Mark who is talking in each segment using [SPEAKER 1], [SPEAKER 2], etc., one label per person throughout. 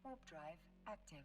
[SPEAKER 1] warp drive active.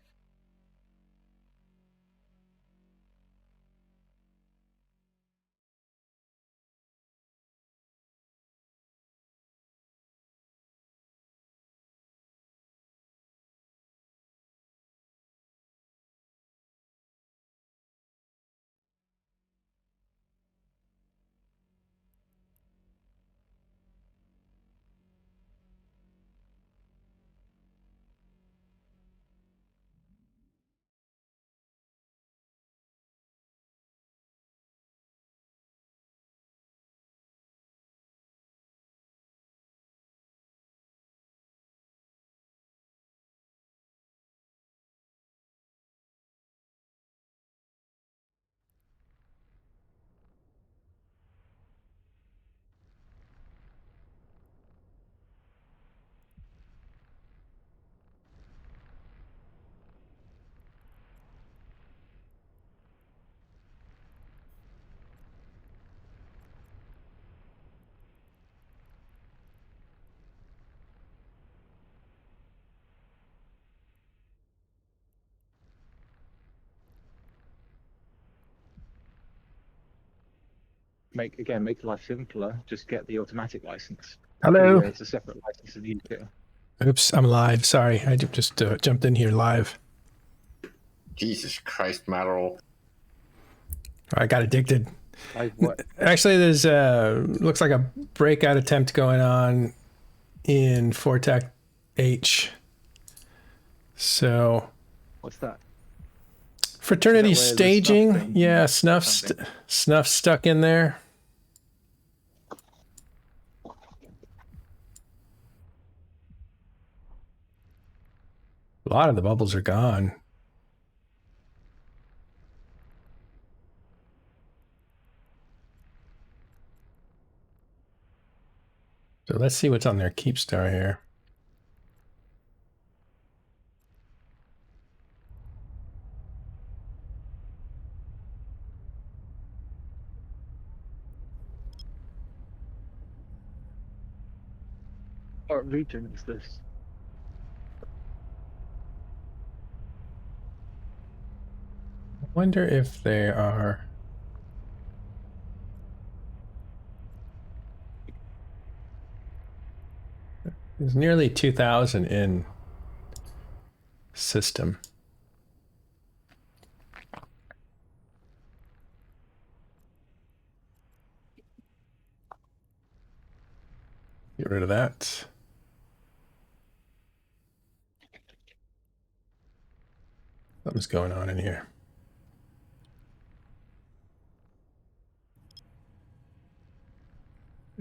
[SPEAKER 2] Make life simpler. Just get the automatic license.
[SPEAKER 3] Hello.
[SPEAKER 2] It's a separate license in the UK.
[SPEAKER 3] Oops, I'm live. Sorry, I just jumped in here live.
[SPEAKER 4] Jesus Christ, Matterall.
[SPEAKER 3] I got addicted.
[SPEAKER 2] Like what?
[SPEAKER 3] Actually, there's looks like a breakout attempt going on in Fortec H. So,
[SPEAKER 2] What's that?
[SPEAKER 3] Fraternity
[SPEAKER 2] Is that where the
[SPEAKER 3] staging.
[SPEAKER 2] Snuff thing-
[SPEAKER 3] Yeah,
[SPEAKER 2] something?
[SPEAKER 3] Snuff stuck in there. A lot of the bubbles are gone. So let's see what's on their keep star here.
[SPEAKER 2] What region is this?
[SPEAKER 3] I wonder if they are. There's nearly 2,000 in system. Get rid of that. Something's going on in here.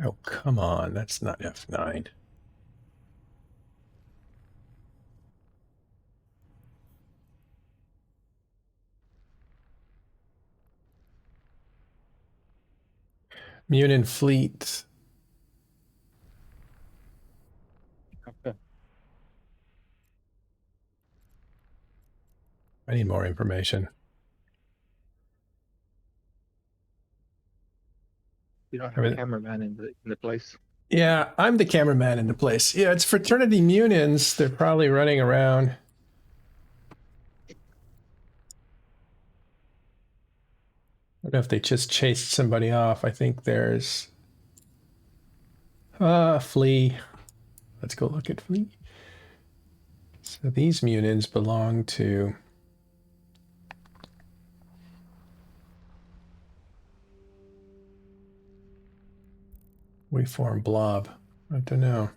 [SPEAKER 3] Oh, come on. That's not F9. Munin Fleet.
[SPEAKER 2] Okay.
[SPEAKER 3] I need more information.
[SPEAKER 2] You don't have a cameraman in the place.
[SPEAKER 3] Yeah, I'm the cameraman in the place. Yeah, it's Fraternity Munins. They're probably running around. I don't know if they just chased somebody off. I think there's Flea. Let's go look at Flea. So these Munins belong to we form blob. I don't know.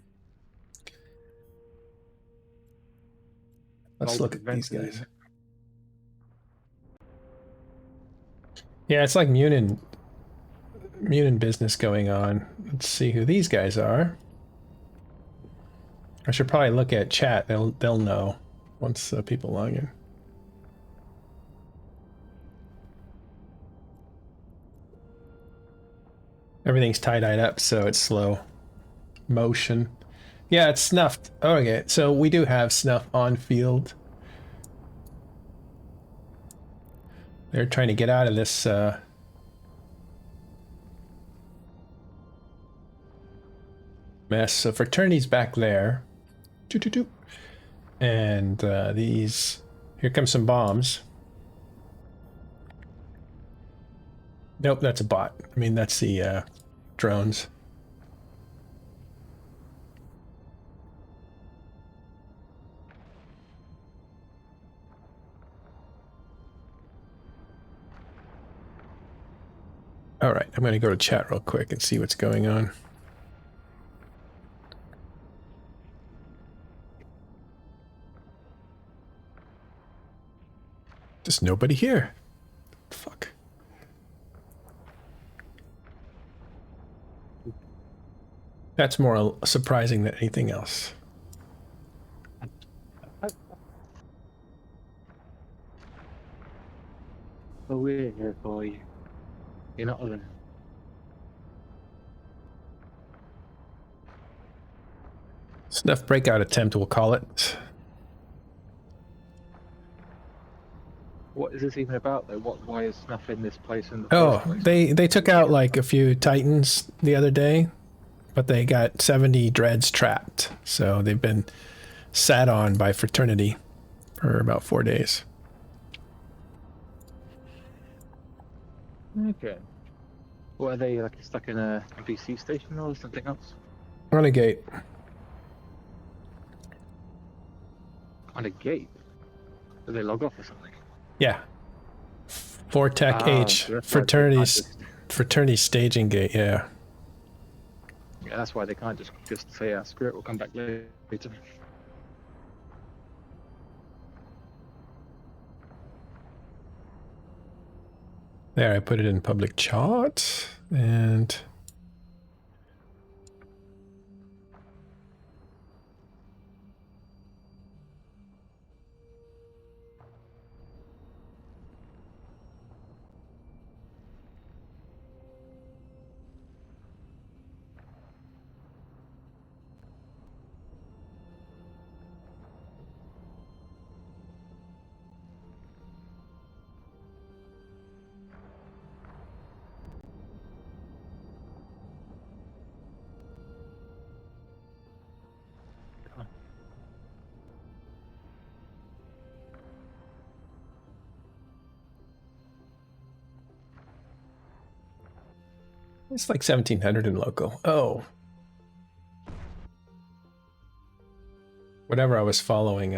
[SPEAKER 3] Let's look at these guys. Yeah, it's like Munin business going on. Let's see who these guys are. I should probably look at chat. They'll know once people log in. Everything's tie-dyed up, so it's slow motion. Yeah, it's snuffed. Oh, okay, so we do have Snuff on field. They're trying to get out of this mess. So Fraternity's back there. And these... Here come some bombs. Nope, that's a bot. I mean, that's the drones. All right, I'm going to go to chat real quick and see what's going on. Just nobody here. Fuck. That's more surprising than anything else.
[SPEAKER 2] Oh, we're here for you. You're not alone.
[SPEAKER 3] Snuff breakout attempt, we'll call it.
[SPEAKER 2] What is this even about, though? Why is Snuff in this place in the first place?
[SPEAKER 3] They took out like a few Titans the other day, but they got 70 dreads trapped. So they've been sat on by Fraternity for about 4 days.
[SPEAKER 2] Okay. What are they, like, stuck in a NPC station or something else?
[SPEAKER 3] Renegade.
[SPEAKER 2] On a gate? Do they log off or something?
[SPEAKER 3] Yeah. Vortec H.
[SPEAKER 2] So
[SPEAKER 3] Fraternity's staging gate, yeah.
[SPEAKER 2] Yeah, that's why they can't just say, screw it, we'll come back later.
[SPEAKER 3] There, I put it in public chat, and... It's like 1700 in local. Oh. Whatever I was following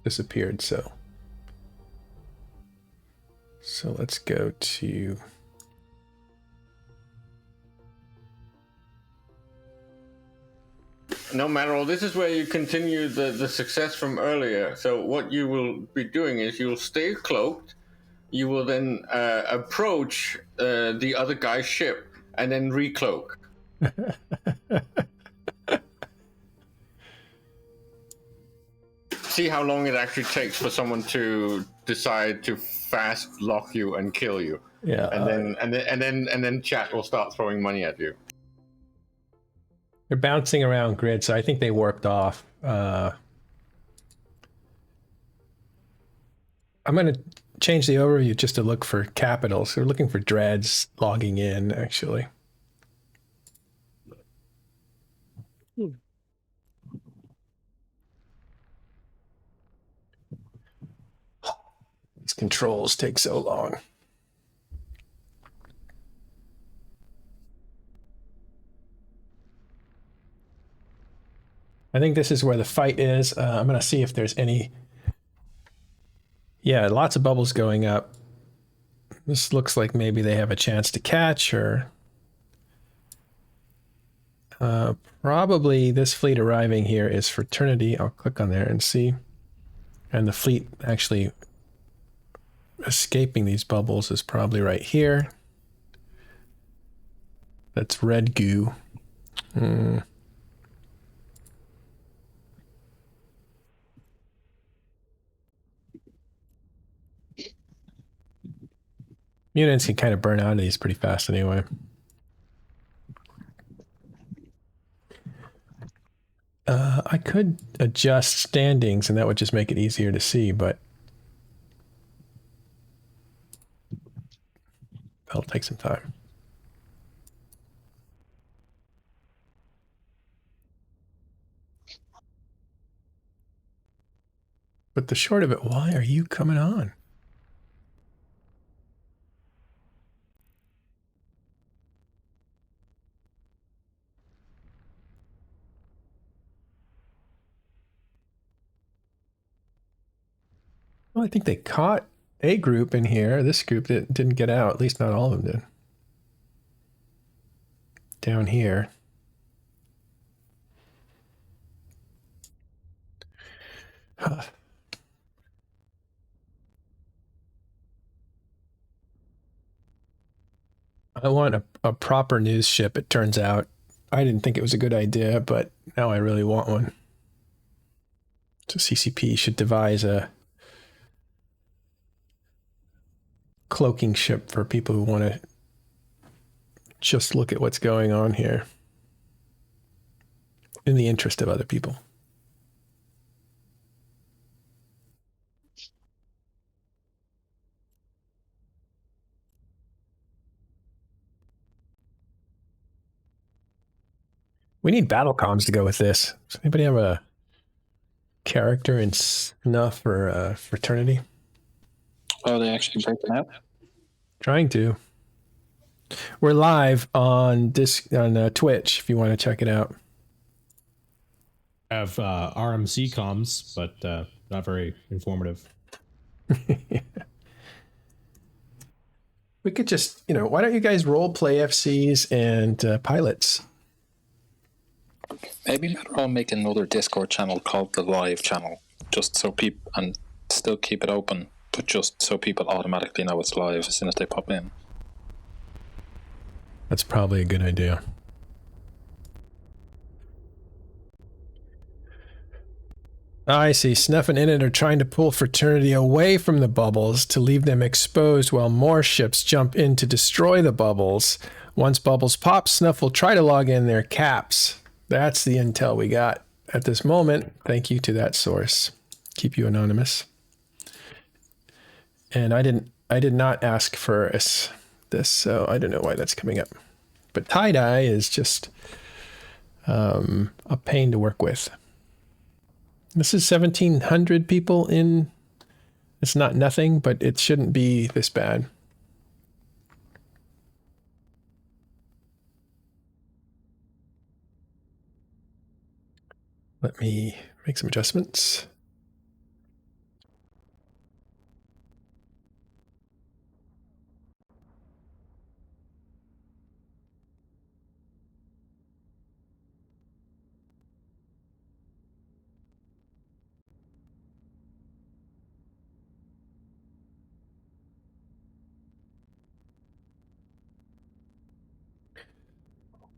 [SPEAKER 3] disappeared, so. So let's go to...
[SPEAKER 4] No matter all, this is where you continue the success from earlier. So what you will be doing is you'll stay cloaked. You will then approach the other guy's ship and then recloak. See how long it actually takes for someone to decide to fast lock you and kill you.
[SPEAKER 3] Yeah.
[SPEAKER 4] And then chat will start throwing money at you.
[SPEAKER 3] They're bouncing around grid, so I think they warped off. I'm going to change the overview just to look for capitals. We're looking for dreads logging in, actually. These controls take so long. I think this is where the fight is. I'm going to see if there's any... Yeah, lots of bubbles going up. This looks like maybe they have a chance to catch, or... probably this fleet arriving here is Fraternity. I'll click on there and see. And the fleet actually escaping these bubbles is probably right here. That's red goo. Units can kind of burn out of these pretty fast anyway. I could adjust standings and that would just make it easier to see, but that'll take some time. But the short of it, why are you coming on? Well, I think they caught a group in here. This group didn't get out. At least not all of them did. Down here. Huh. I want a proper news ship, it turns out. I didn't think it was a good idea, but now I really want one. So CCP should devise a cloaking ship for people who want to just look at what's going on here in the interest of other people. We need battle comms to go with this. Does anybody have a character in Snuff or Fraternity?
[SPEAKER 1] Oh, they actually breaking out?
[SPEAKER 3] Trying to. We're live on Twitch if you want to check it out.
[SPEAKER 5] I have RMC comms, but not very informative.
[SPEAKER 3] We could just, why don't you guys role play FCs and pilots?
[SPEAKER 1] Maybe better all make another Discord channel called the Live channel, just so people, and still keep it open, but just so people automatically know it's live as soon as they pop in.
[SPEAKER 3] That's probably a good idea. I see. Snuff and Init are trying to pull Fraternity away from the bubbles to leave them exposed while more ships jump in to destroy the bubbles. Once bubbles pop, Snuff will try to log in their caps. That's the intel we got at this moment. Thank you to that source. Keep you anonymous. And I did not ask for this, so I don't know why that's coming up. But tie-dye is just a pain to work with. This is 1,700 people in. It's not nothing, but it shouldn't be this bad. Let me make some adjustments.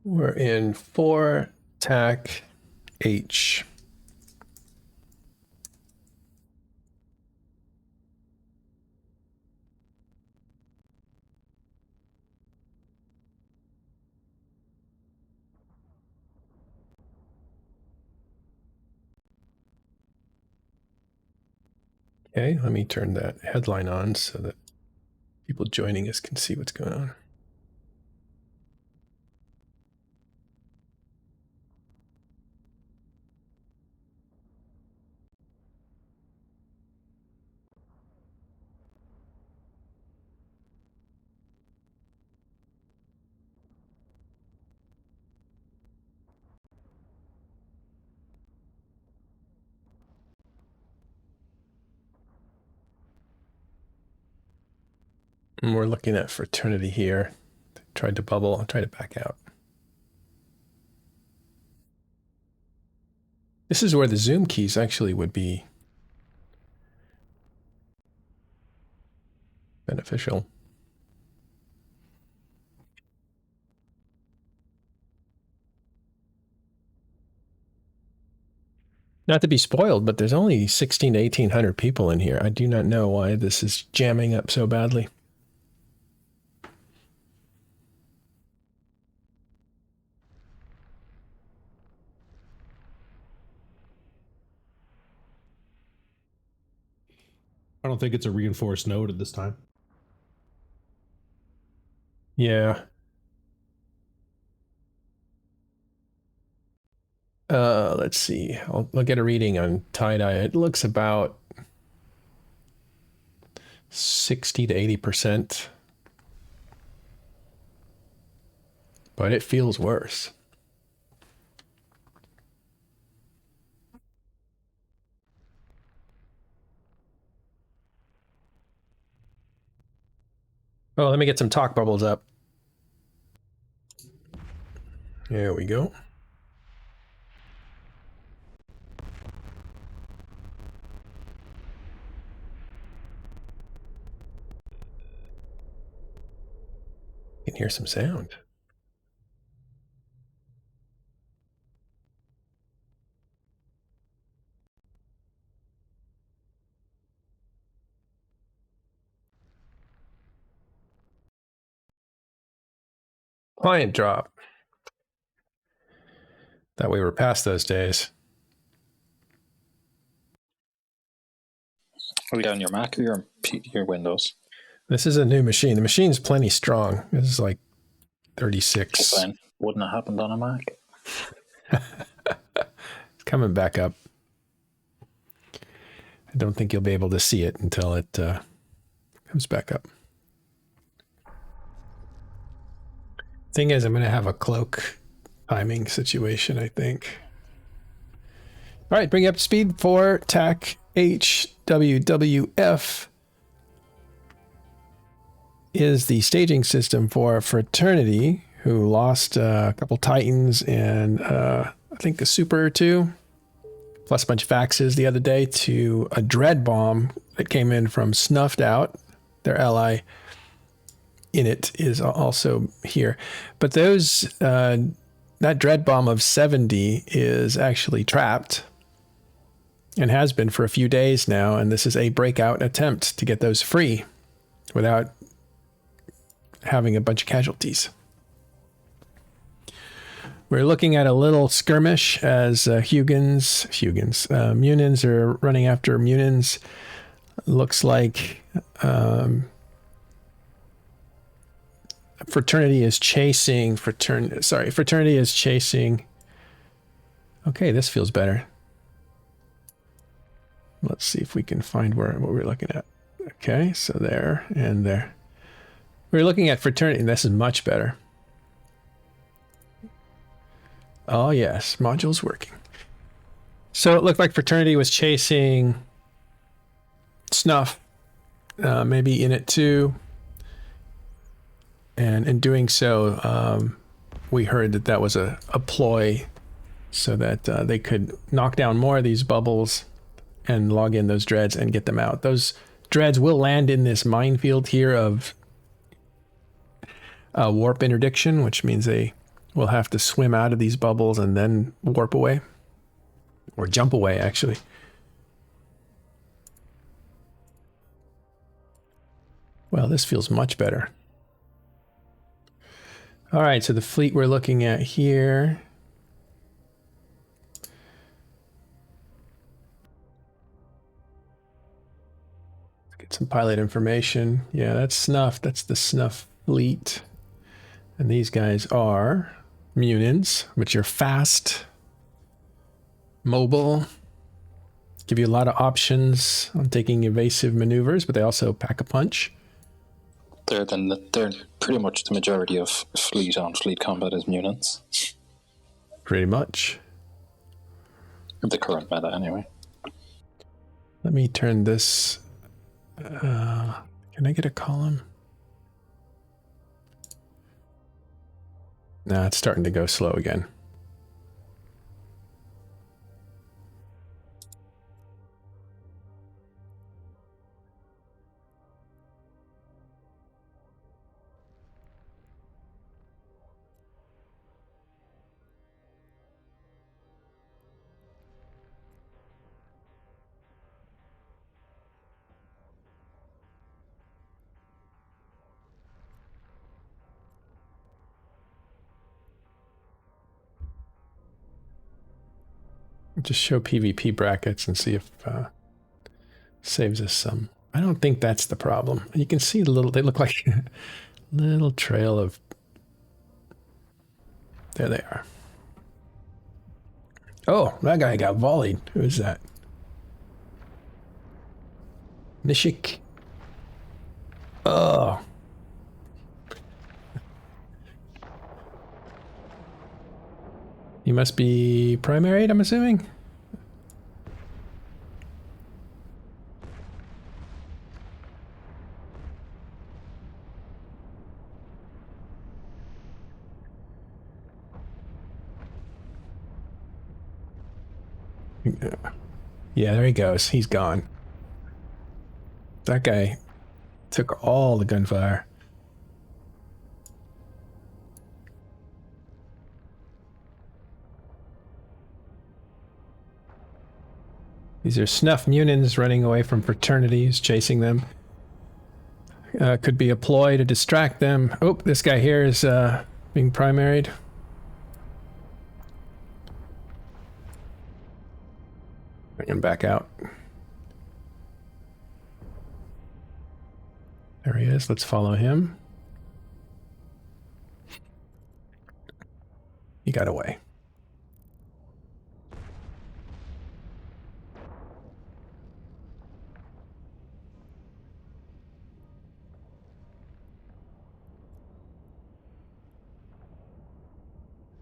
[SPEAKER 3] We're in 4 TAC H. Okay, let me turn that headline on so that people joining us can see what's going on. And we're looking at Fraternity here. Tried to bubble, I'll try to back out. This is where the zoom keys actually would be beneficial. Not to be spoiled, but there's only 1,600 to 1,800 people in here. I do not know why this is jamming up so badly.
[SPEAKER 5] I don't think it's a reinforced node at this time.
[SPEAKER 3] Yeah. Let's see. I'll get a reading on tie-dye. It looks about 60 to 80%. But it feels worse. Oh, let me get some talk bubbles up. There we go. You can hear some sound. Client drop. Thought we were past those days.
[SPEAKER 1] Are we on your Mac or your Windows?
[SPEAKER 3] This is a new machine. The machine's plenty strong. This is like 36.
[SPEAKER 1] Fine. Wouldn't have happened on a Mac.
[SPEAKER 3] It's coming back up. I don't think you'll be able to see it until it comes back up. Thing is, I'm going to have a cloak timing situation, I think. All right, bring you up to speed for TAC HWWF is the staging system for Fraternity, who lost a couple Titans and I think a Super or two, plus a bunch of faxes the other day to a dread bomb that came in from Snuffed Out. Their ally in it is also here. But those that dread bomb of 70 is actually trapped and has been for a few days now, and this is a breakout attempt to get those free without having a bunch of casualties. We're looking at a little skirmish as Munins are running after Munins. Looks like Fraternity is chasing Fraternity is chasing. Okay, this feels better. Let's see if we can find what we're looking at. Okay, so there and there. We're looking at Fraternity, and this is much better. Oh yes, module's working. So it looked like Fraternity was chasing Snuff, maybe in it too. And in doing so, we heard that that was a ploy so that they could knock down more of these bubbles and log in those dreads and get them out. Those dreads will land in this minefield here of warp interdiction, which means they will have to swim out of these bubbles and then warp away. Or jump away, actually. Well, this feels much better. All right, so the fleet we're looking at here. Let's get some pilot information. Yeah, that's Snuff. That's the Snuff fleet. And these guys are Munins, which are fast, mobile, give you a lot of options on taking evasive maneuvers, but they also pack a punch.
[SPEAKER 1] They're pretty much the majority of fleet on fleet combat is Munins.
[SPEAKER 3] Pretty much.
[SPEAKER 1] The current meta, anyway.
[SPEAKER 3] Let me turn this. Can I get a column? No, it's starting to go slow again. Just show PvP brackets and see if saves us some. I don't think that's the problem. You can see the little, they look like a little trail of, there they are. Oh, that guy got volleyed. Who is that? Nishik. Oh. You must be primaried, I'm assuming? Yeah, there he goes. He's gone. That guy took all the gunfire. These are Snuff Munins running away from fraternities, chasing them. Could be a ploy to distract them. Oh, this guy here is being primaried. Bring him back out. There he is. Let's follow him. He got away.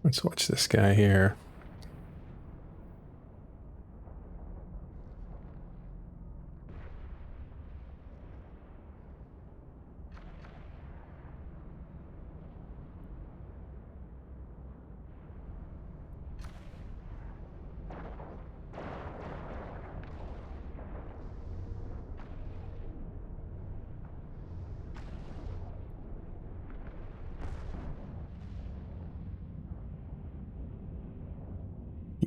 [SPEAKER 3] Let's watch this guy here.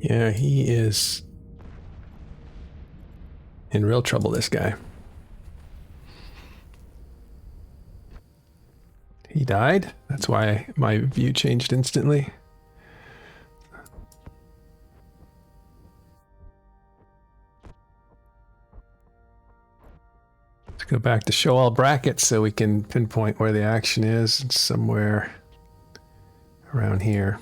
[SPEAKER 3] Yeah, he is in real trouble, this guy. He died? That's why my view changed instantly. Let's go back to show all brackets so we can pinpoint where the action is. It's somewhere around here.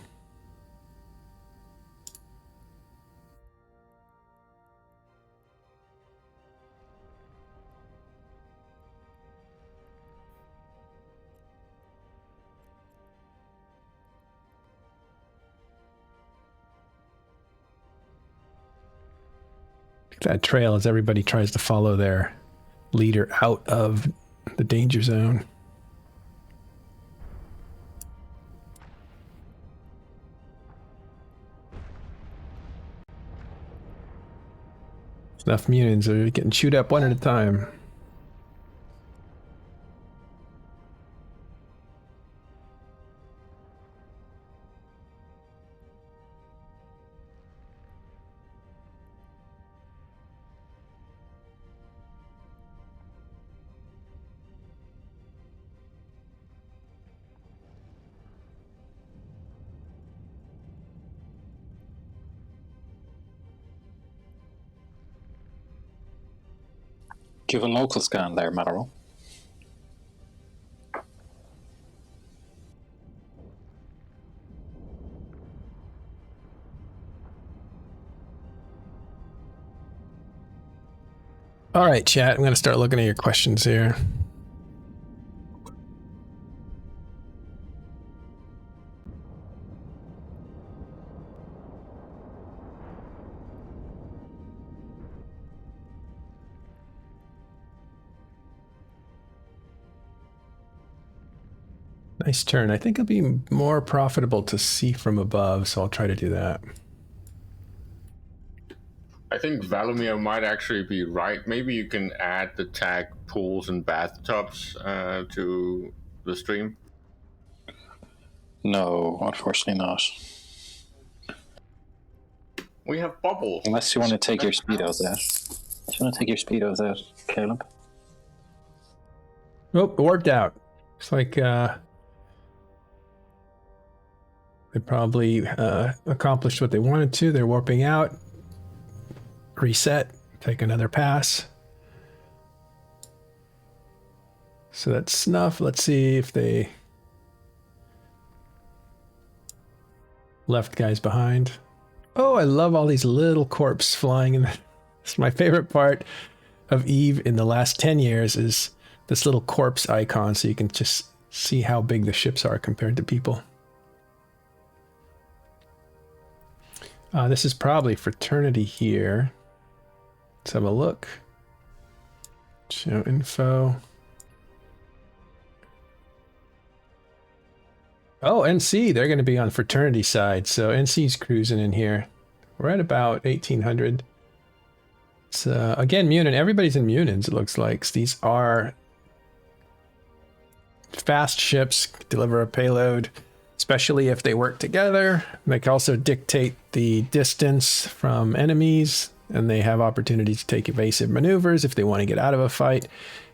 [SPEAKER 3] That trail as everybody tries to follow their leader out of the danger zone. Snuff Munins are getting chewed up one at a time.
[SPEAKER 1] Give a local scan there, Matterall.
[SPEAKER 3] All right, chat. I'm going to start looking at your questions here. Nice turn. I think it'll be more profitable to see from above, so I'll try to do that.
[SPEAKER 4] I think Valimir might actually be right. Maybe you can add the tag pools and bathtubs to the stream.
[SPEAKER 1] No, unfortunately not.
[SPEAKER 4] We have bubbles.
[SPEAKER 1] Unless you want to take your speedos out. Do you want to take your speedos out, Caleb?
[SPEAKER 3] Oh, it worked out. It's like they probably accomplished what they wanted to. They're warping out. Reset. Take another pass. So that's Snuff. Let's see if they left guys behind. Oh, I love all these little corpses flying in. It's my favorite part of Eve in the last 10 years is this little corpse icon so you can just see how big the ships are compared to people. This is probably Fraternity here. Let's have a look. Show info. Oh, NC, they're going to be on Fraternity side, so NC's cruising in here. We're at about 1800. It's, again, Munin. Everybody's in Munins, it looks like. These are fast ships, deliver a payload, especially if they work together. They can also dictate the distance from enemies, and they have opportunities to take evasive maneuvers if they want to get out of a fight.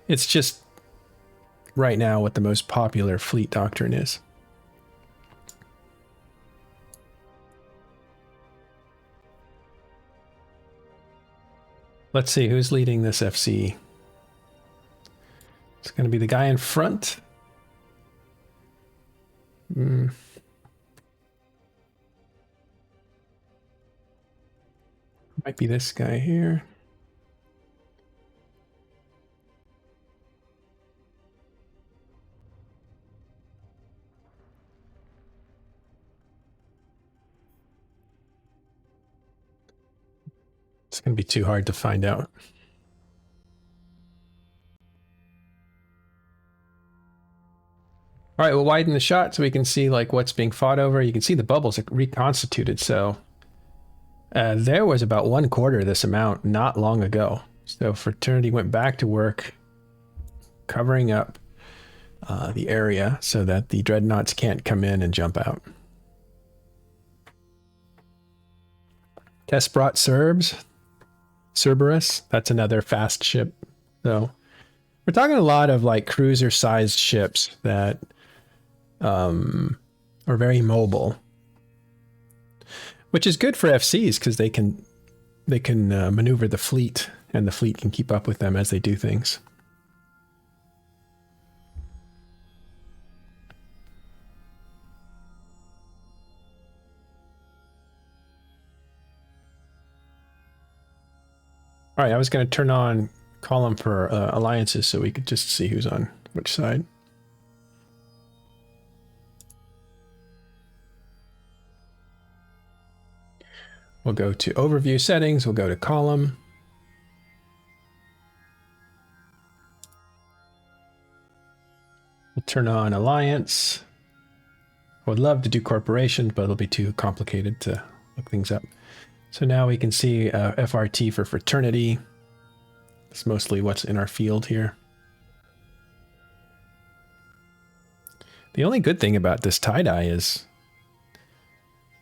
[SPEAKER 3] It's just right now what the most popular fleet doctrine is. Let's see who's leading this FC. It's going to be the guy in front. Might be this guy here. It's going to be too hard to find out. All right, we'll widen the shot so we can see like what's being fought over. You can see the bubbles are reconstituted. So there was about 1/4 of this amount not long ago. So Fraternity went back to work covering up the area so that the dreadnoughts can't come in and jump out. Test brought Cerberus, that's another fast ship. So we're talking a lot of like cruiser-sized ships that are very mobile, which is good for FCs because they can maneuver the fleet, and the fleet can keep up with them as they do things. All right, I was going to turn on column for alliances so we could just see who's on which side. We'll go to overview settings. We'll go to column. We'll turn on alliance. I would love to do corporations, but it'll be too complicated to look things up. So now we can see FRT for Fraternity. It's mostly what's in our field here. The only good thing about this tie-dye is,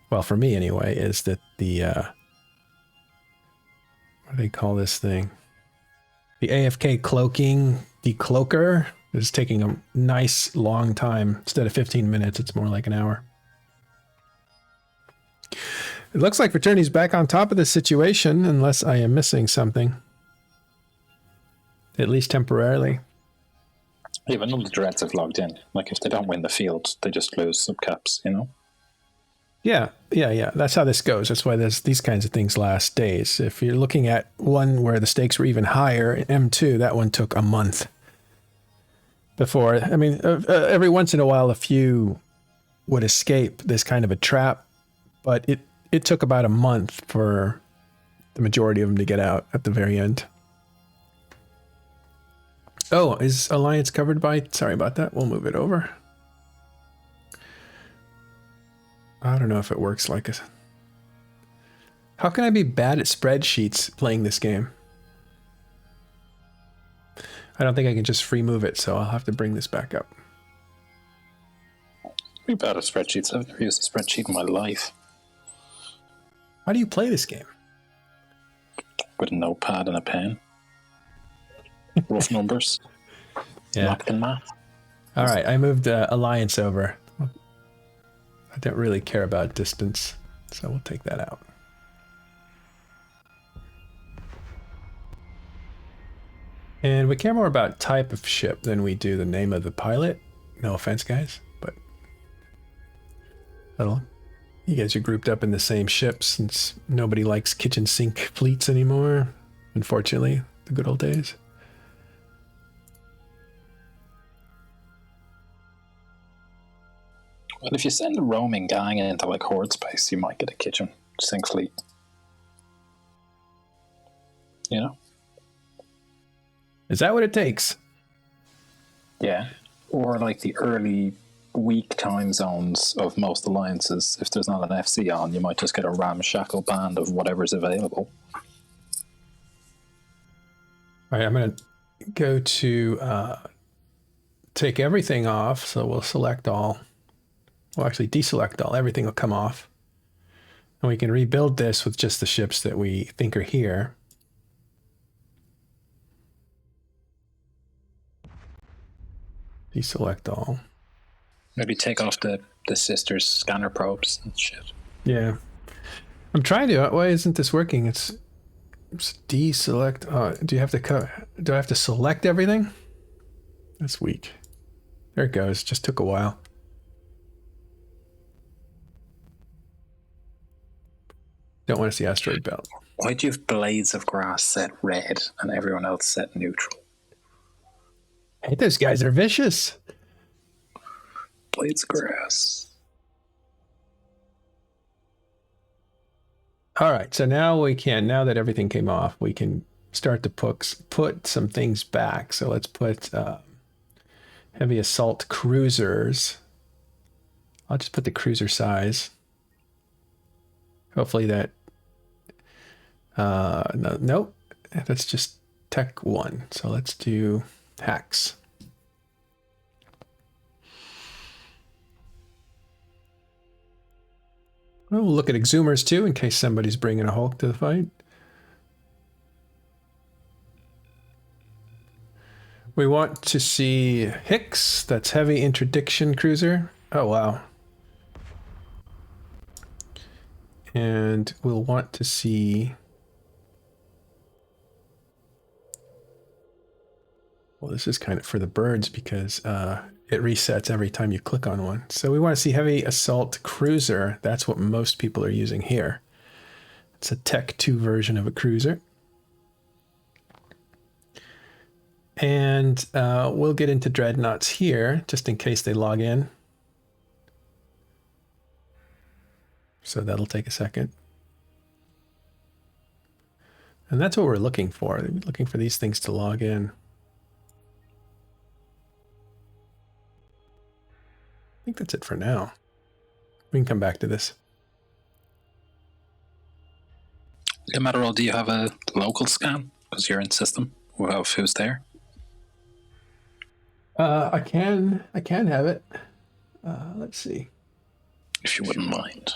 [SPEAKER 3] well, for me anyway, is that the, what do they call this thing? The AFK cloaking decloaker is taking a nice long time. Instead of 15 minutes, it's more like an hour. It looks like Fraternity's back on top of the situation, unless I am missing something. At least temporarily.
[SPEAKER 1] Yeah, but none of the dreads have logged in. Like, if they don't win the field, they just lose subcaps, you know?
[SPEAKER 3] Yeah. That's how this goes. That's why these kinds of things last days. If you're looking at one where the stakes were even higher, M2, that one took a month. Before, I mean, every once in a while, a few would escape this kind of a trap, but it took about a month for the majority of them to get out at the very end. Oh, is Alliance covered by? Sorry about that. We'll move it over. I don't know if it works like a... How can I be bad at spreadsheets playing this game? I don't think I can just free move it, so I'll have to bring this back up.
[SPEAKER 1] Pretty bad at spreadsheets. I've never used a spreadsheet in my life.
[SPEAKER 3] How do you play this game?
[SPEAKER 1] With a notepad and a pen. Rough numbers.
[SPEAKER 3] Yeah.
[SPEAKER 1] Napkin math.
[SPEAKER 3] All right, I moved Alliance over. I don't really care about distance, so we'll take that out. And we care more about type of ship than we do the name of the pilot. No offense, guys, but you guys are grouped up in the same ship since nobody likes kitchen sink fleets anymore. Unfortunately, the good old days.
[SPEAKER 1] Well, if you send a roaming gang into like horde space, you might get a kitchen sink fleet. You know?
[SPEAKER 3] Is that what it takes?
[SPEAKER 1] Yeah. Or like the early weak time zones of most alliances. If there's not an FC on, you might just get a ramshackle band of whatever's available.
[SPEAKER 3] All right, I'm going to go to take everything off. So we'll select all. Well, actually deselect all. Everything will come off. And we can rebuild this with just the ships that we think are here. Deselect all.
[SPEAKER 1] Maybe take off the sisters' scanner probes and shit.
[SPEAKER 3] Yeah. I'm trying to. Why isn't this working? It's deselect. Do you have to do I have to select everything? That's weak. There it goes. Just took a while. Don't want to see asteroid belt.
[SPEAKER 1] Why do you have Blades of Grass set red and everyone else set neutral?
[SPEAKER 3] Hey, those guys are vicious.
[SPEAKER 1] Blades of Grass.
[SPEAKER 3] All right, so now we can, now that everything came off, we can start to put some things back. So let's put heavy assault cruisers. I'll just put the cruiser size. Hopefully that, nope, that's just Tech 1. So let's do hacks. We'll look at exhumers too, in case somebody's bringing a Hulk to the fight. We want to see Hicks, that's heavy interdiction cruiser. Oh, wow. And we'll want to see... Well, this is kind of for the birds because it resets every time you click on one. So we want to see heavy assault cruiser. That's what most people are using here. It's a Tech 2 version of a cruiser. And we'll get into dreadnoughts here, just in case they log in. So that'll take a second. And that's what we're looking for. We're looking for these things to log in. I think that's it for now. We can come back to this.
[SPEAKER 1] Matterall, do you have a local scan? Because you're in system. Well, who's there?
[SPEAKER 3] I can have it. Let's see.
[SPEAKER 1] If you wouldn't mind.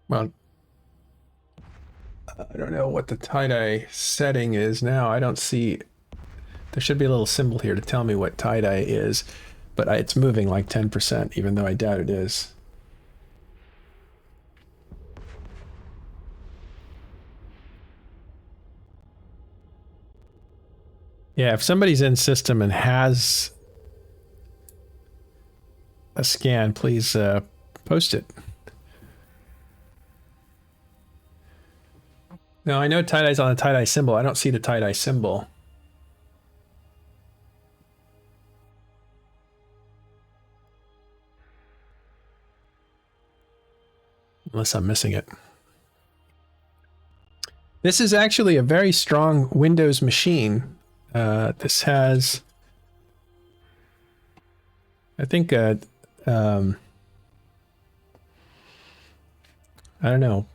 [SPEAKER 3] Well, I don't know what the tie-dye setting is now. I don't see... There should be a little symbol here to tell me what tie-dye is, but it's moving like 10%, even though I doubt it is. Yeah, if somebody's in system and has a scan, please post it. No, I know tie-dye's on the tie-dye symbol. I don't see the tie-dye symbol. Unless I'm missing it. This is actually a very strong Windows machine. This has, I think, I don't know.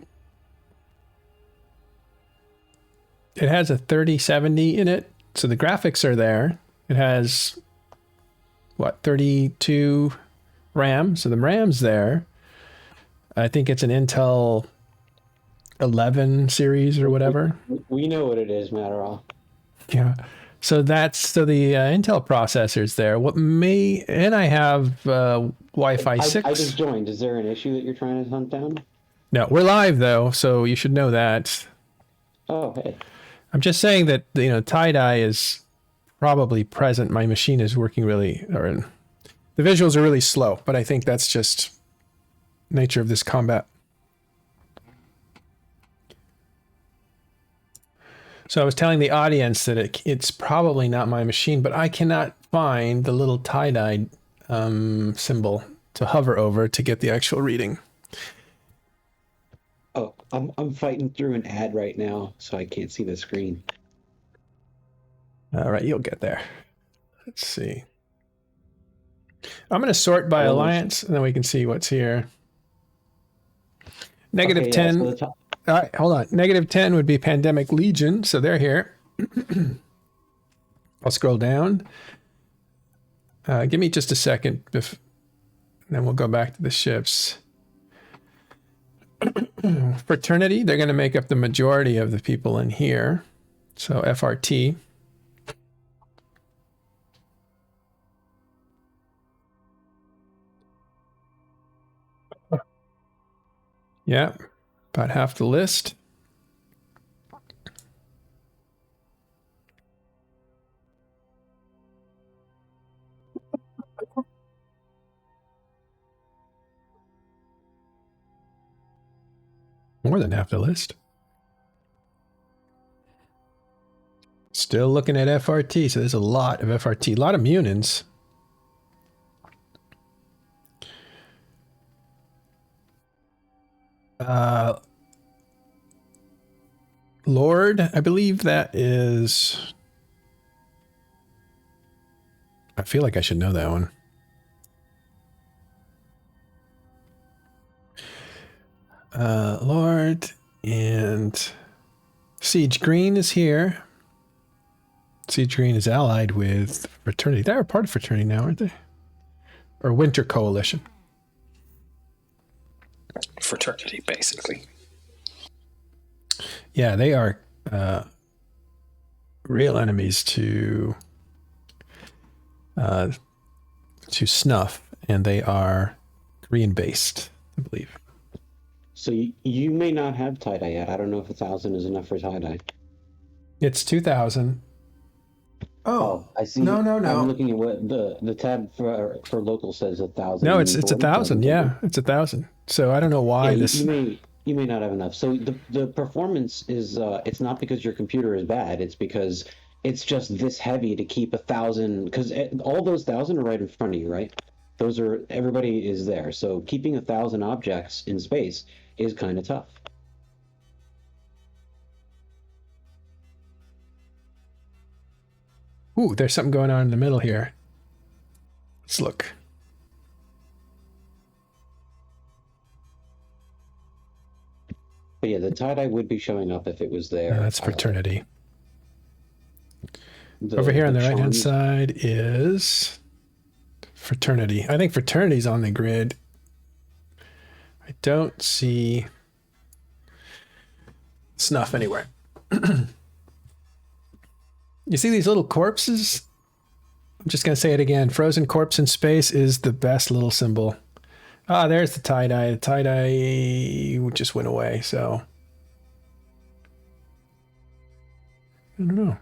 [SPEAKER 3] It has a 3070 in it, so the graphics are there. It has, what, 32 RAM, so the RAM's there. I think it's an Intel 11 series or whatever.
[SPEAKER 6] We know what it is, Matterall.
[SPEAKER 3] Yeah. So that's the Intel processors there. What may, and I have Wi-Fi 6.
[SPEAKER 6] I just joined. Is there an issue that you're trying to hunt down?
[SPEAKER 3] No, we're live though, so you should know that.
[SPEAKER 6] Oh, hey.
[SPEAKER 3] I'm just saying that, you know, tie-dye is probably present. My machine is working really, or the visuals are really slow, but I think that's just nature of this combat. So I was telling the audience that it's probably not my machine, but I cannot find the little tie-dye symbol to hover over to get the actual reading.
[SPEAKER 6] Oh, I'm fighting through an ad right now, so I can't see the screen.
[SPEAKER 3] All right, you'll get there. Let's see. I'm going to sort by alliance, and then we can see what's here. Negative
[SPEAKER 6] Okay,
[SPEAKER 3] 10.
[SPEAKER 6] Yeah, so
[SPEAKER 3] All right, hold on. Negative 10 would be Pandemic Legion, so they're here. I'll scroll down. Give me just a second, and then we'll go back to the ships. Fraternity, they're going to make up the majority of the people in here. So FRT. Yeah, about half the list. More than half the list. Still looking at FRT, so there's a lot of FRT, a lot of Munins. Lord, I believe that is... I feel like I should know that one. Lord and Siege Green is here. Siege Green is allied with Fraternity. They're part of Fraternity now, aren't they? Or Winter Coalition.
[SPEAKER 1] Fraternity, basically.
[SPEAKER 3] Yeah, they are real enemies to Snuff, and they are Korean-based, I believe.
[SPEAKER 6] So you may not have tie-dye yet. I don't know if 1,000 is enough for tie-dye.
[SPEAKER 3] It's 2,000. Oh,
[SPEAKER 6] I see.
[SPEAKER 3] No.
[SPEAKER 6] I'm looking at what the tab for local says 1,000.
[SPEAKER 3] No, it's 1,000. Yeah, it's 1,000. So I don't know why this.
[SPEAKER 6] You may not have enough. So the performance is it's not because your computer is bad. It's because it's just this heavy to keep 1,000. Because all those 1,000 are right in front of you, right? Those are everybody is there. So keeping 1,000 objects in space is kind of tough.
[SPEAKER 3] Ooh, there's something going on in the middle here. Let's look.
[SPEAKER 6] But yeah, the tie-dye would be showing up if it was there.
[SPEAKER 3] Yeah, that's Fraternity. Over here on the right-hand side is Fraternity. I think Fraternity's on the grid. I don't see Snuff anywhere. You see these little corpses? I'm just going to say it again. Frozen corpse in space is the best little symbol. Ah, there's the tie-dye. The tie-dye just went away, so... I don't know.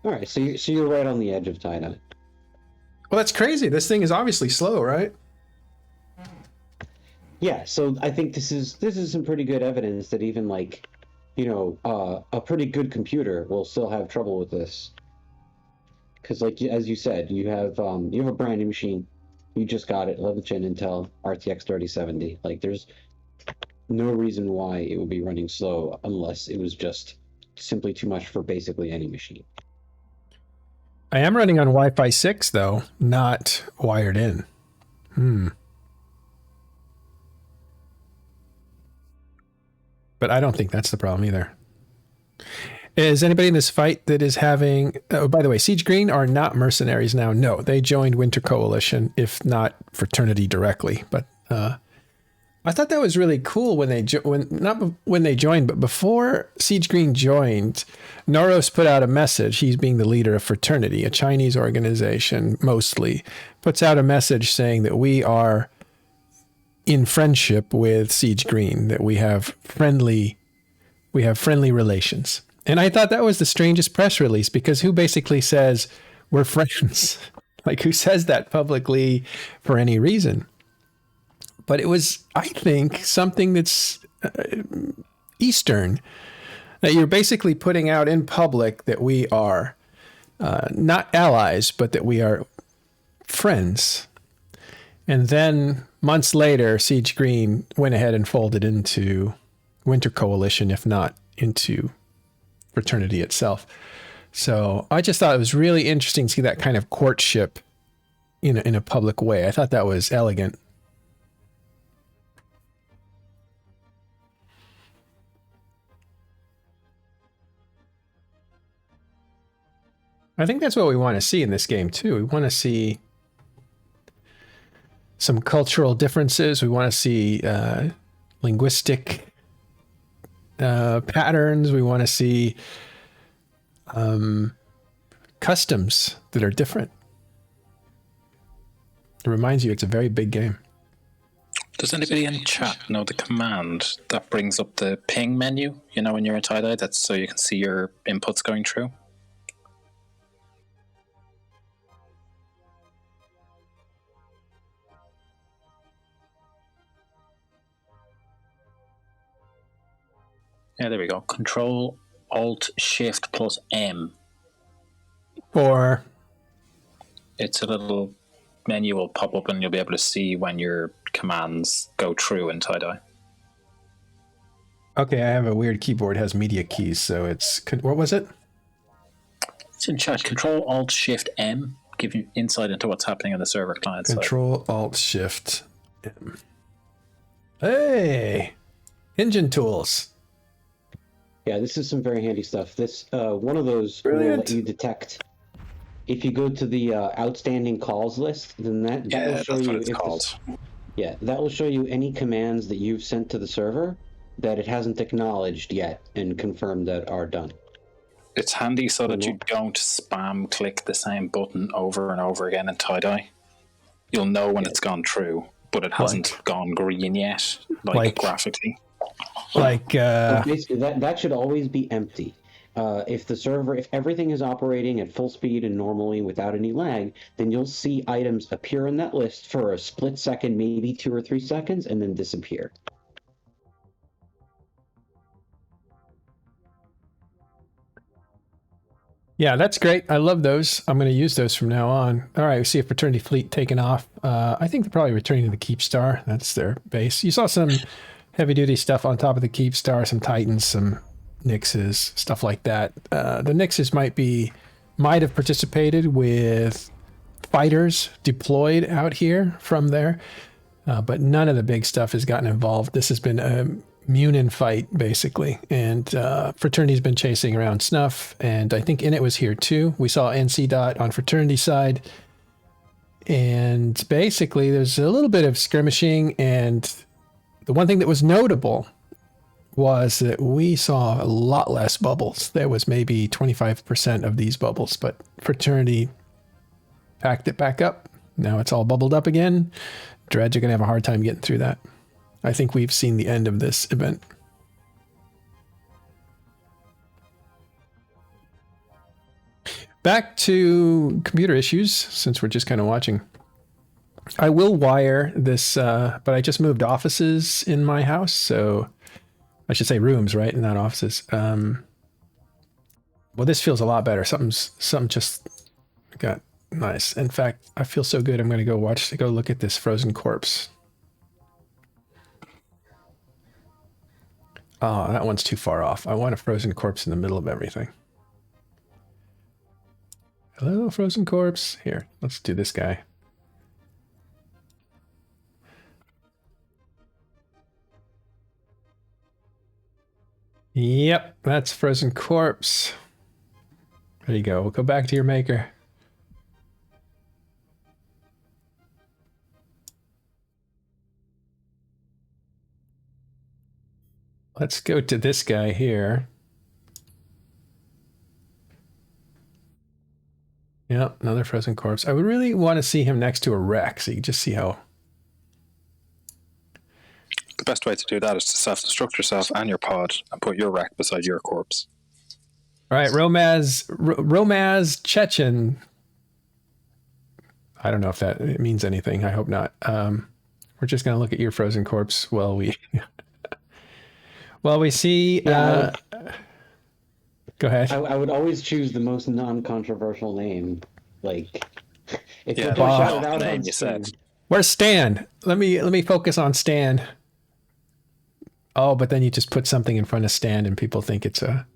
[SPEAKER 6] All right, so you're right on the edge of tie-dye.
[SPEAKER 3] Well, that's crazy. This thing is obviously slow, right?
[SPEAKER 6] Yeah, so I think this is some pretty good evidence that even like, a pretty good computer will still have trouble with this. Because like as you said, you have a brand new machine. You just got it, 11th gen Intel RTX 3070. Like there's no reason why it would be running slow unless it was just simply too much for basically any machine.
[SPEAKER 3] I am running on Wi-Fi 6 though, not wired in. But I don't think that's the problem either. Is anybody in this fight that is having... Oh, by the way, Siege Green are not mercenaries now. No, they joined Winter Coalition, if not Fraternity directly. But I thought that was really cool when they... not when they joined, but before Siege Green joined, Noros put out a message. He's being the leader of Fraternity, a Chinese organization, mostly. Puts out a message saying that we are in friendship with Siege Green, that we have friendly relations. And I thought that was the strangest press release, because who basically says we're friends? Like, who says that publicly for any reason? But it was, I think, something that's Eastern. That you're basically putting out in public that we are not allies, but that we are friends. And then months later, Siege Green went ahead and folded into Winter Coalition, if not into Fraternity itself. So I just thought it was really interesting to see that kind of courtship in a public way. I thought that was elegant. I think that's what we want to see in this game too. We want to see some cultural differences. We want to see linguistic patterns. We want to see customs that are different. It reminds you it's a very big game.
[SPEAKER 1] Does anybody in chat know the command that brings up the ping menu? You know, when you're in tie-dye, that's so you can see your inputs going through? Yeah, there we go. Control, Alt, Shift, plus M.
[SPEAKER 3] Or
[SPEAKER 1] it's a little menu will pop up and you'll be able to see when your commands go through in tie-dye.
[SPEAKER 3] Okay, I have a weird keyboard. It has media keys, so it's... What was it?
[SPEAKER 1] It's in chat. Control, Alt, Shift, M. Give you insight into what's happening on the server client side.
[SPEAKER 3] Control, Alt, Shift, M. Hey! Engine tools.
[SPEAKER 6] Yeah, this is some very handy stuff. This one of those will let you detect if you go to the outstanding calls list. Then that will show you. That will show you any commands that you've sent to the server that it hasn't acknowledged yet and confirmed that are done.
[SPEAKER 1] It's handy so that you don't spam click the same button over and over again in tie-dye. You'll know when it's gone through, but it hasn't gone green yet, like graphically.
[SPEAKER 6] Basically, that should always be empty. If everything is operating at full speed and normally without any lag, then you'll see items appear in that list for a split second, maybe 2 or 3 seconds, and then disappear.
[SPEAKER 3] Yeah, that's great. I love those. I'm going to use those from now on. All right, we see a Fraternity fleet taking off. I think they're probably returning to the Keep Star. That's their base. You saw some heavy-duty stuff on top of the Keep Star, some Titans, some Nyxes, stuff like that. The Nyxes might have participated with fighters deployed out here from there, but none of the big stuff has gotten involved. This has been a Munin fight, basically, and Fraternity's been chasing around Snuff, and I think Init was here too. We saw NC Dot on Fraternity side, and basically there's a little bit of skirmishing, and the one thing that was notable was that we saw a lot less bubbles. There was maybe 25% of these bubbles, but Fraternity packed it back up. Now it's all bubbled up again. Dreads are going to have a hard time getting through that. I think we've seen the end of this event. Back to computer issues, since we're just kind of watching. I will wire this, but I just moved offices in my house, so I should say rooms, right? Not offices. Well, this feels a lot better. Something just got nice. In fact, I feel so good. I'm going to go look at this frozen corpse. Oh, that one's too far off. I want a frozen corpse in the middle of everything. Hello, frozen corpse. Here, let's do this guy. Yep, that's frozen corpse. There you go. We'll go back to your maker. Let's go to this guy here. Yep, another frozen corpse. I would really want to see him next to a wreck, so you can just see how...
[SPEAKER 1] The best way to do that is to self-destruct yourself and your pod and put your wreck beside your corpse.
[SPEAKER 3] All right, Romaz Chechen. I don't know if that means anything. I hope not. We're just going to look at your frozen corpse while we... Well, we see Go ahead.
[SPEAKER 6] I would always choose the most non-controversial name. Like, if
[SPEAKER 1] Yeah,
[SPEAKER 6] you're gonna shout it
[SPEAKER 1] the
[SPEAKER 6] out
[SPEAKER 1] name
[SPEAKER 6] on
[SPEAKER 1] you
[SPEAKER 6] stream.
[SPEAKER 1] said.
[SPEAKER 3] Where's Stan? Let me focus on Stan. Oh, but then you just put something in front of Stan and people think it's a,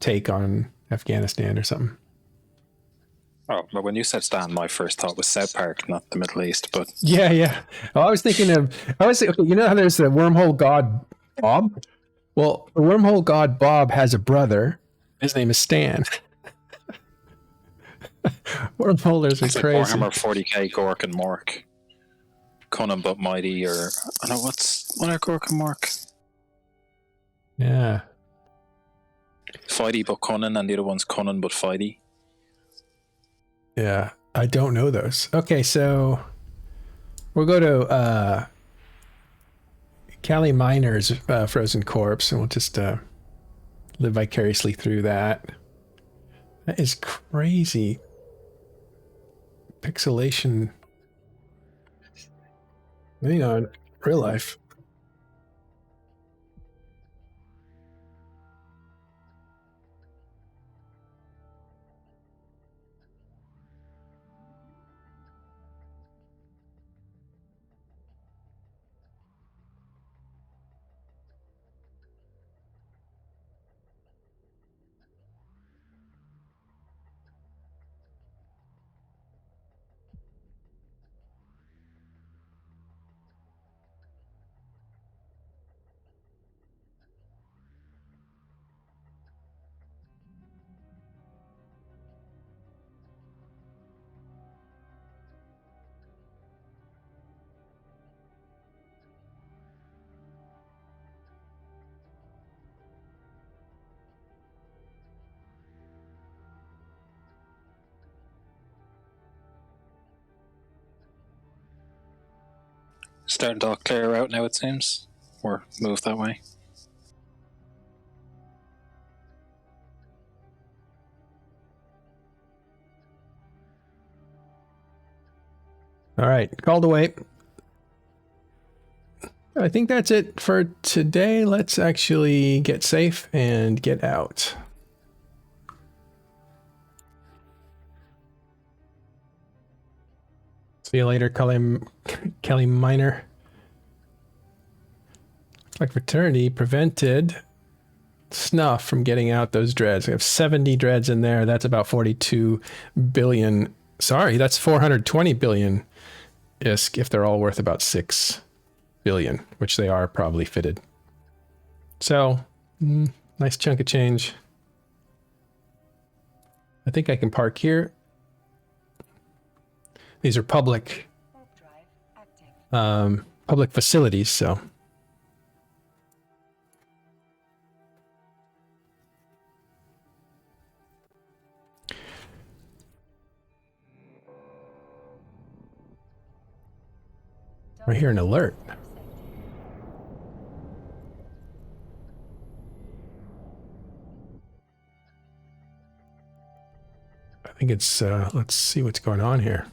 [SPEAKER 3] take on Afghanistan or something.
[SPEAKER 1] Oh, but when you said Stan, my first thought was South Park, not the Middle East. But
[SPEAKER 3] Yeah. Oh, I was thinking, how there's the wormhole god Bob? Well, the wormhole god Bob has a brother. His name is Stan. Wormholers are crazy.
[SPEAKER 1] Warhammer 40k, Gork and Mork. Conan but mighty, or I don't know what are Gork and Mork?
[SPEAKER 3] Yeah.
[SPEAKER 1] Fighty but Conan, and the other one's Conan but Fighty.
[SPEAKER 3] Yeah, I don't know those. Okay, so we'll go to Callie Miner's Frozen Corpse, and we'll just live vicariously through that. That is crazy. Pixelation. Hang on, real life.
[SPEAKER 1] Starting to clear out now, it seems, or move that way.
[SPEAKER 3] All right, called away. I think that's it for today. Let's actually get safe and get out. See you later, Kelly Miner. Looks like Fraternity prevented Snuff from getting out those dreads. We have 70 dreads in there. That's about 42 billion. Sorry, that's 420 billion ISK if they're all worth about 6 billion, which they are probably fitted. So, nice chunk of change. I think I can park here. These are public facilities, so. I hear an alert. I think it's, let's see what's going on here.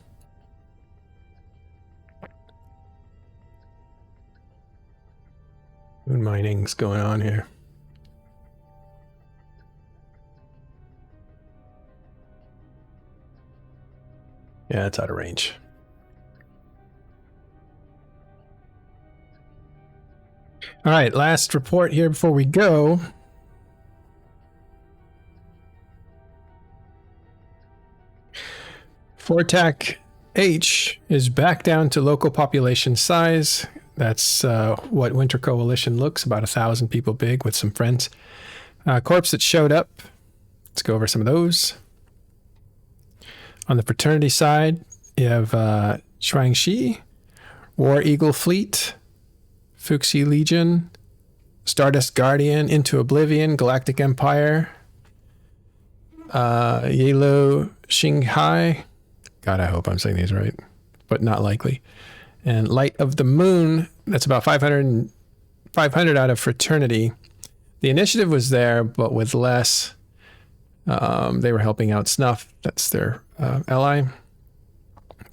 [SPEAKER 3] Moon mining's going on here. Yeah, it's out of range. All right, last report here before we go. Fortac H is back down to local population size. That's what Winter Coalition looks, about 1,000 people big with some friends. Corps that showed up. Let's go over some of those. On the Fraternity side, you have Shuangxi, War Eagle Fleet, Fuxi Legion, Stardust Guardian, Into Oblivion, Galactic Empire, Yelo Xinghai. God, I hope I'm saying these right, but not likely. And Light of the Moon, that's about 500 out of Fraternity. The initiative was there, but with less. They were helping out Snuff. That's their ally.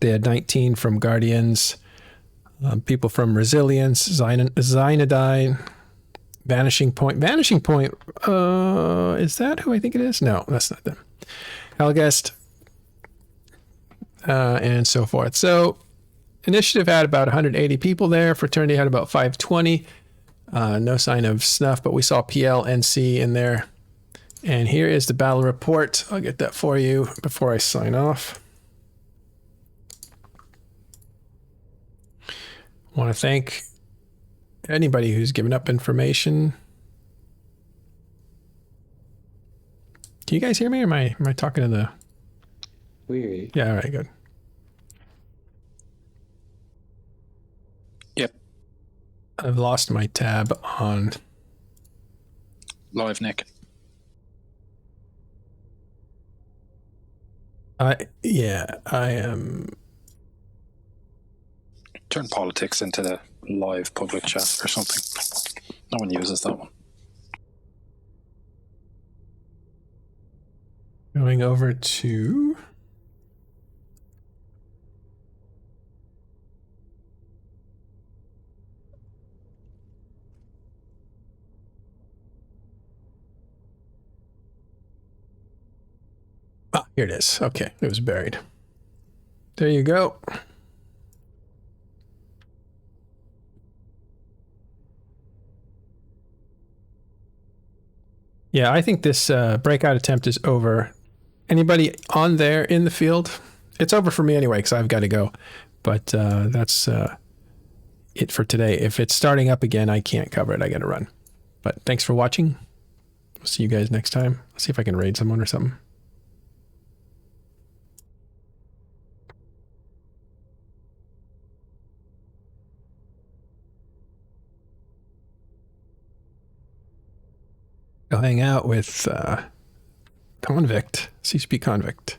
[SPEAKER 3] They had 19 from Guardians, people from Resilience, Zynodine, Vanishing Point. Vanishing Point. Is that who I think it is? No, that's not them. Helgest. And so forth. So Initiative had about 180 people there. Fraternity had about 520. No sign of Snuff, but we saw PL and C in there. And here is the battle report. I'll get that for you before I sign off. I want to thank anybody who's given up information. Can you guys hear me, or am I talking to the...
[SPEAKER 6] We hear you.
[SPEAKER 3] Yeah, all right, good.
[SPEAKER 1] Yep.
[SPEAKER 3] I've lost my tab on...
[SPEAKER 1] Live, Nick.
[SPEAKER 3] Yeah, I am...
[SPEAKER 1] Turn politics into the live public chat or something. No one uses that one.
[SPEAKER 3] Going over to... Ah, here it is. Okay, it was buried. There you go. Yeah, I think this breakout attempt is over. Anybody on there in the field? It's over for me anyway, because I've got to go. But that's it for today. If it's starting up again, I can't cover it. I got to run. But thanks for watching. I'll see you guys next time. Let's see if I can raid someone or something. Go hang out with Convict, CCP Convict.